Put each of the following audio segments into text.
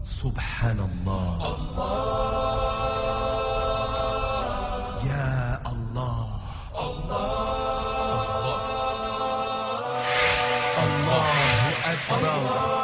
Subhanallah. Ya Allah. Allahu Akbar.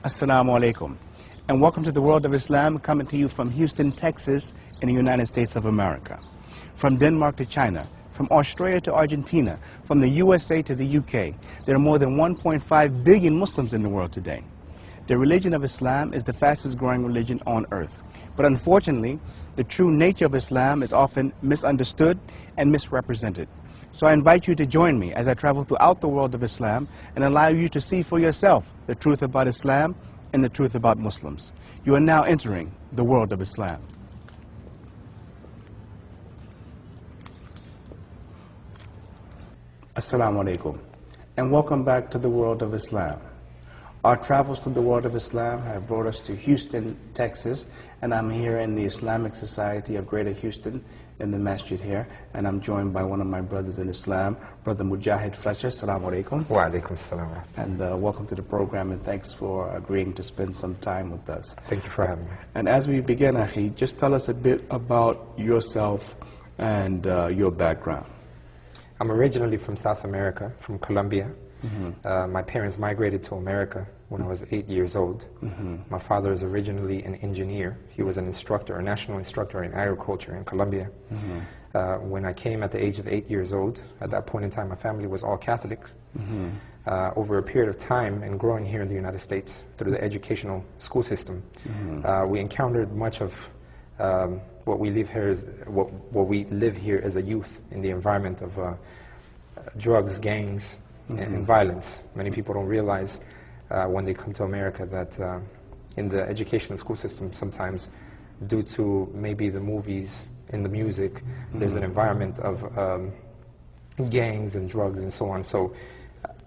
Assalamu alaikum, and welcome to the World of Islam, coming to you from Houston, Texas, in the United States of America. From Denmark to China, from Australia to Argentina, from the USA to the UK, there are more than 1.5 billion Muslims in the world today. The religion of Islam is the fastest growing religion on earth. But unfortunately, the true nature of Islam is often misunderstood and misrepresented. So I invite you to join me as I travel throughout the world of Islam and allow you to see for yourself the truth about Islam and the truth about Muslims. You are now entering the world of Islam. Assalamu alaikum, and welcome back to the world of Islam. Our travels through the world of Islam have brought us to Houston, Texas, and I'm here in the Islamic Society of Greater Houston in the masjid here, and I'm joined by one of my brothers in Islam, Brother Mujahid Fletcher. Assalamu alaikum. Wa alaikum assalam. And welcome to the program, and thanks for agreeing to spend some time with us. Thank you for having me. And as we begin, Akhi, just tell us a bit about yourself and your background. I'm originally from South America, from Colombia. My parents migrated to America when I was 8 years old. My father is originally an engineer. He was an instructor, a national instructor in agriculture in Colombia. When I came at the age of 8 years old, at that point in time my family was all Catholic. Over a period of time and growing here in the United States through the educational school system, we encountered much of what we live here is what we live here as a youth in the environment of drugs, gangs, and violence. Many people don't realize when they come to America that in the educational school system sometimes, due to maybe the movies and the music, there's an environment of gangs and drugs and so on. So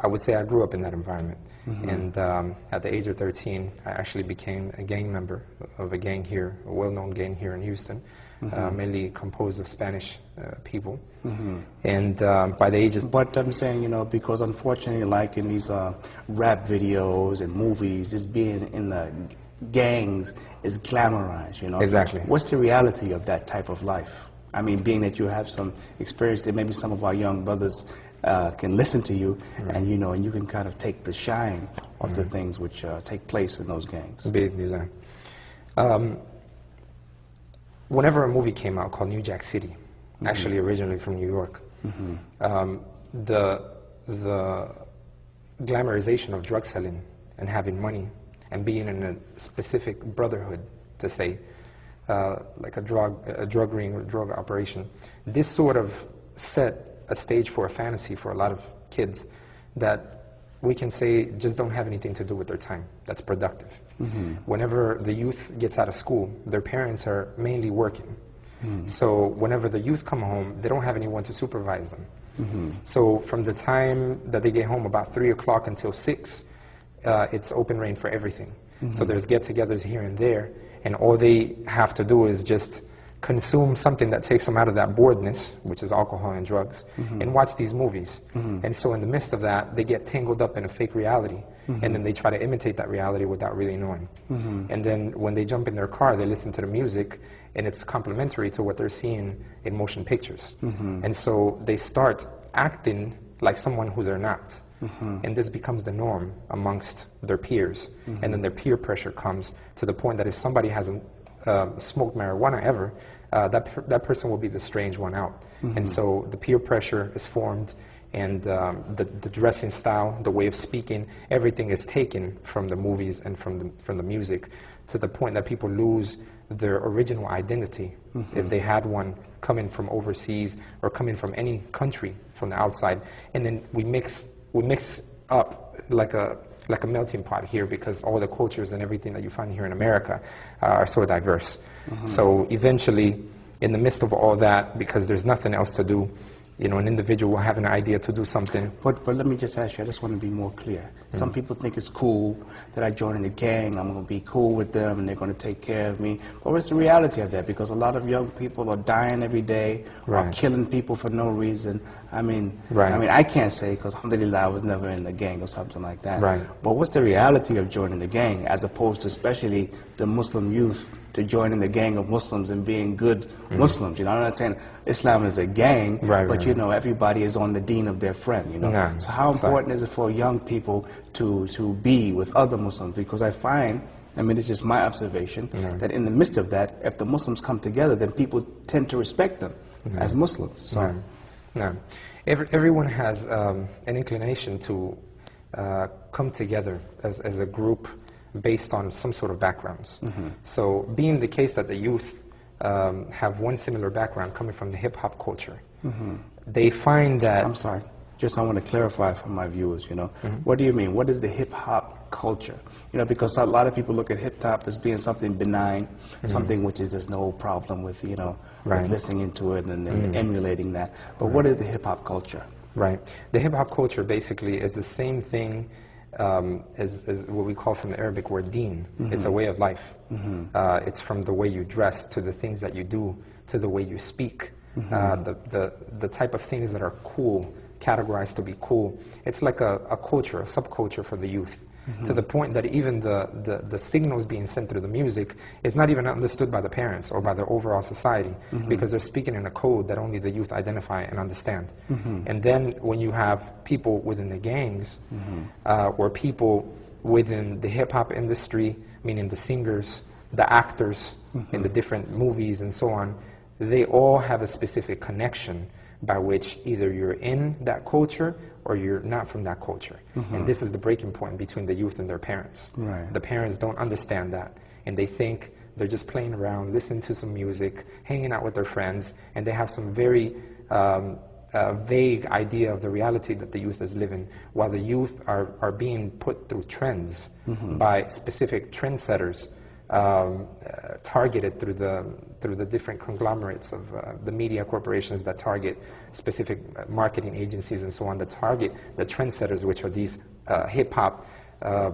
I would say I grew up in that environment. And at the age of 13, I actually became a gang member of a gang here, a well-known gang here in Houston, mainly composed of Spanish people. And by the age of... But I'm saying, you know, because unfortunately, like in these rap videos and movies, this being in the gangs is glamorized, you know? Exactly. What's the reality of that type of life? I mean, being that you have some experience that maybe some of our young brothers can listen to you, and you know, and you can kind of take the shine of the things which take place in those gangs. Whenever a movie came out called New Jack City, actually originally from New York, the glamorization of drug selling and having money and being in a specific brotherhood, to say, like a drug ring or drug operation, this sort of set a stage for a fantasy for a lot of kids that we can say just don't have anything to do with their time that's productive. Whenever the youth gets out of school, their parents are mainly working. So whenever the youth come home, they don't have anyone to supervise them. So from the time that they get home, about 3 o'clock until 6, it's open reign for everything. So there's get-togethers here and there, and all they have to do is just consume something that takes them out of that boredness, which is alcohol and drugs, and watch these movies. And so in the midst of that, they get tangled up in a fake reality, and then they try to imitate that reality without really knowing. And then when they jump in their car, they listen to the music, and it's complementary to what they're seeing in motion pictures. And so they start acting like someone who they're not. And this becomes the norm amongst their peers. And then their peer pressure comes to the point that if somebody hasn't smoked marijuana ever, that person will be the strange one out. And so the peer pressure is formed, and the dressing style, the way of speaking, everything is taken from the movies and from the music, to the point that people lose their original identity, if they had one coming from overseas or coming from any country from the outside, and then we mix up like a melting pot here, because all the cultures and everything that you find here in America are so diverse. So eventually, in the midst of all that, because there's nothing else to do, you know, an individual will have an idea to do something. But let me just ask you, I just want to be more clear. Some people think it's cool that I join in a gang, I'm going to be cool with them, and they're going to take care of me. But what's the reality of that? Because a lot of young people are dying every day, are killing people for no reason. I mean, I can't say, because alhamdulillah, I was never in a gang or something like that. But what's the reality of joining a gang, as opposed to especially the Muslim youth to joining the gang of Muslims and being good Muslims? You know, I'm not saying Islam is a gang, but you know, everybody is on the deen of their friend, you know. So how important is it for young people to be with other Muslims? Because I find, I mean, it's just my observation, that in the midst of that, if the Muslims come together, then people tend to respect them as Muslims. So. Everyone has an inclination to come together as a group based on some sort of backgrounds. So being the case that the youth have one similar background coming from the hip-hop culture, they find that... I'm sorry, just I want to clarify for my viewers, you know. What do you mean? What is the hip-hop culture? You know, because a lot of people look at hip-hop as being something benign, something which is there's no problem with, you know, with listening into it and emulating that. But what is the hip-hop culture? The hip-hop culture basically is the same thing as what we call from the Arabic word deen. It's a way of life. It's from the way you dress, to the things that you do, to the way you speak, the type of things that are cool, categorized to be cool. It's like a culture, a subculture for the youth, to the point that even the signals being sent through the music is not even understood by the parents or by the overall society, because they're speaking in a code that only the youth identify and understand. And then when you have people within the gangs, or people within the hip-hop industry, meaning the singers, the actors in the different movies and so on, they all have a specific connection by which either you're in that culture or you're not from that culture. And this is the breaking point between the youth and their parents. The parents don't understand that, and they think they're just playing around, listening to some music, hanging out with their friends, and they have some very vague idea of the reality that the youth is living, while the youth are being put through trends by specific trendsetters, targeted through the different conglomerates of the media corporations that target specific marketing agencies and so on, that target the trendsetters, which are these hip-hop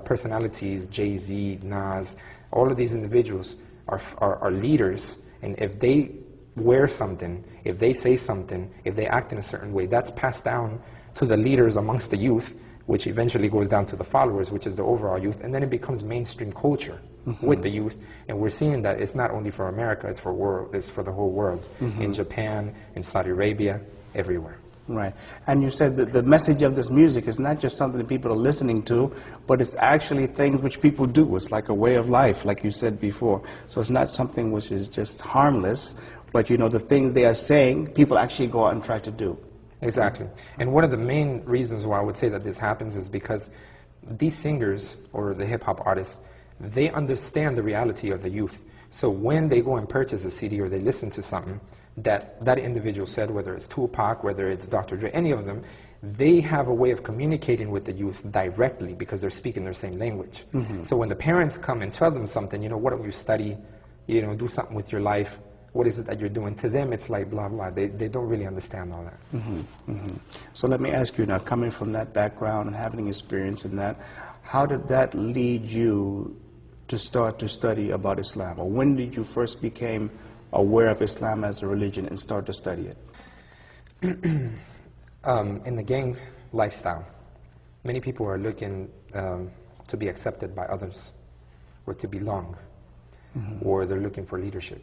personalities, Jay-Z, Nas. All of these individuals are leaders, and if they wear something, if they say something, if they act in a certain way, that's passed down to the leaders amongst the youth, which eventually goes down to the followers, which is the overall youth, and then it becomes mainstream culture with the youth. And we're seeing that it's not only for America, it's for the whole world, in Japan, in Saudi Arabia, everywhere. Right. And you said that the message of this music is not just something that people are listening to, but it's actually things which people do. It's like a way of life, like you said before. So it's not something which is just harmless, but you know, the things they are saying, people actually go out and try to do. Exactly. And one of the main reasons why I would say that this happens is because these singers, or the hip-hop artists, they understand the reality of the youth. So when they go and purchase a CD or they listen to something that individual said, whether it's Tupac, whether it's Dr. Dre, any of them, they have a way of communicating with the youth directly because they're speaking their same language. So when the parents come and tell them something, you know, why don't you study, you know, do something with your life, what is it that you're doing? To them, it's like blah, blah. They don't really understand all that. So let me ask you now, coming from that background and having experience in that, how did that lead you to start to study about Islam? Or when did you first become aware of Islam as a religion and start to study it? In the gang lifestyle, many people are looking to be accepted by others, or to belong, or they're looking for leadership.